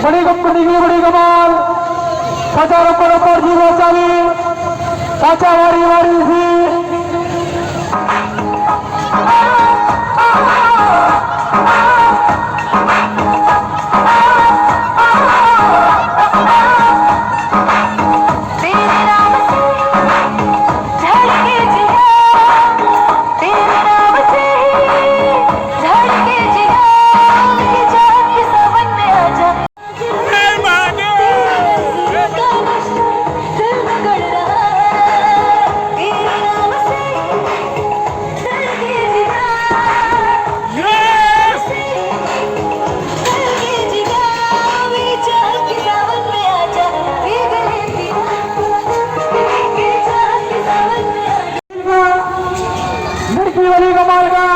बड़ी कंपनी की बड़ी कमाल 50 रुपये पर जीरो चाली चाचा वारी वारी थी कमाल का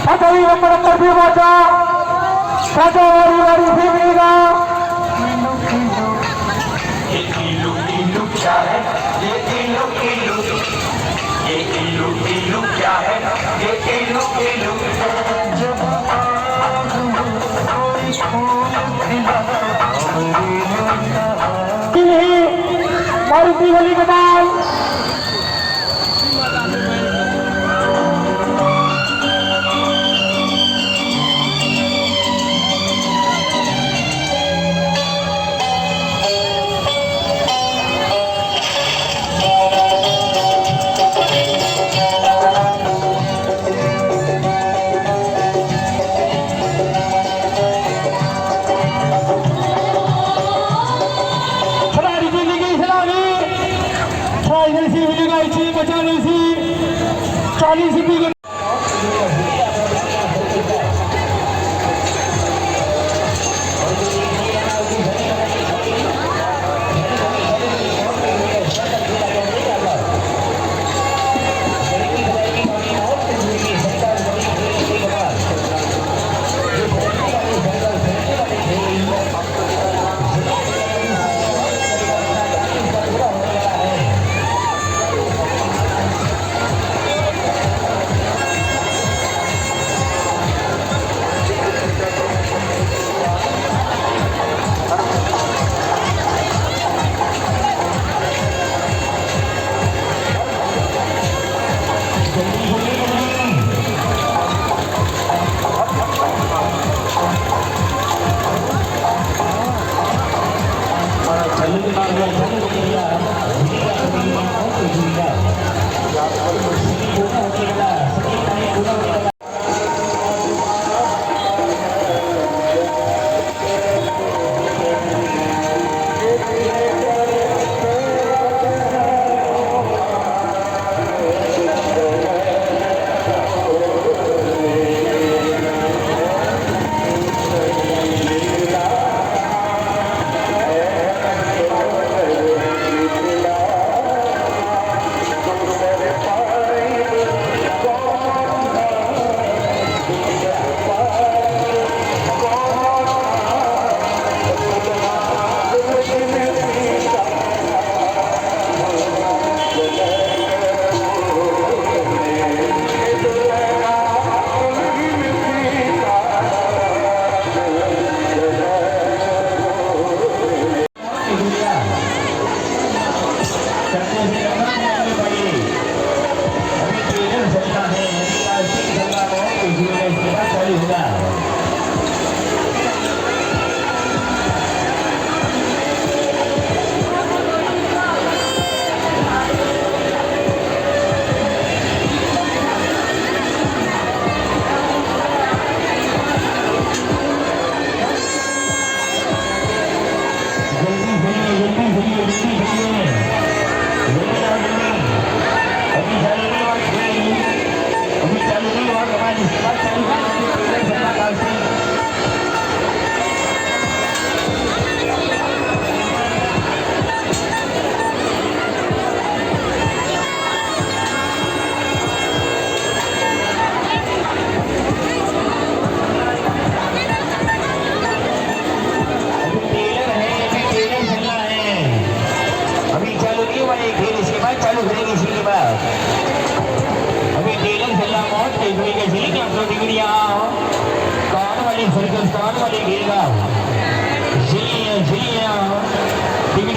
5वीं नंबर पर भी पहुंचा राजा वारी वारी भी मिलेगा क्या है ये इलू क्या है ये इलू मारुति वाली कमाल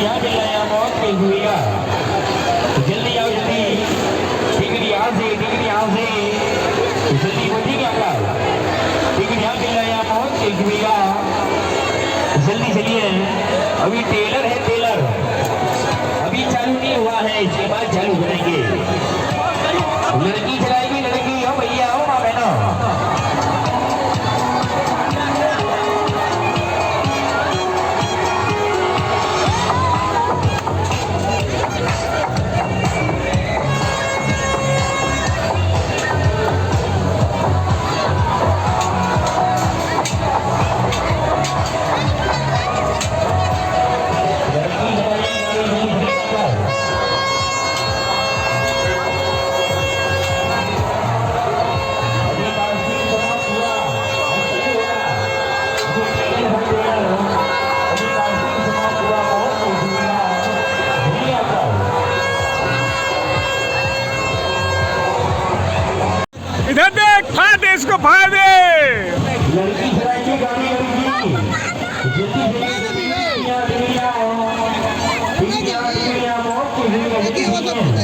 यहाँ मिल रहा है बहुत तेज हुएगा जल्दी आओ जल्दी टिकट यहाँ से जल्दी बढ़िएगा आपका टिकट यहाँ मिल रहा है बहुत तेज हुएगा जल्दी चलिए अभी टेलर है टेलर अभी चालू नहीं हुआ है इसके बाद चालू करेंगे लड़की चलाएगी लड़की हो भैया हो माँ बहनों इधर देख, फाड़ दे इसको, फाड़ दे। लड़की चलाएगी गाड़ी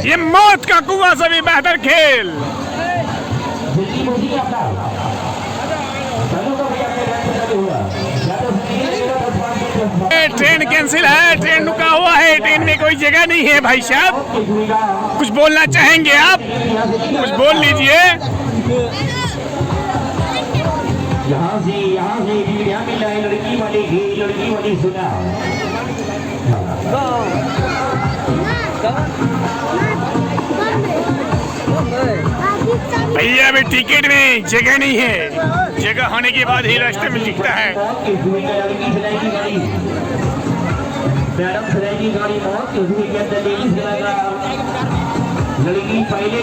ये मौत का कुआं से भी बेहतर खेल। ट्रेन कैंसिल है, ट्रेन रुका हुआ है, ट्रेन में कोई जगह नहीं है। भाई साहब कुछ बोलना चाहेंगे आप? कुछ बोल लीजिए। यहाँ से यहाँ मिल रहा है लड़की वाली सुना भैया अभी टिकट में जगह नहीं है, जगह होने के बाद ही रास्ते में दिखता है। मैडम चलाएगी गाड़ी बहुत हुई के अंदर लेडीज चलाएगा लड़की पहले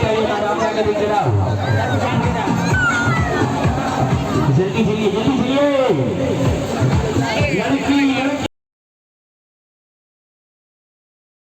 जल्दी चलिए लड़की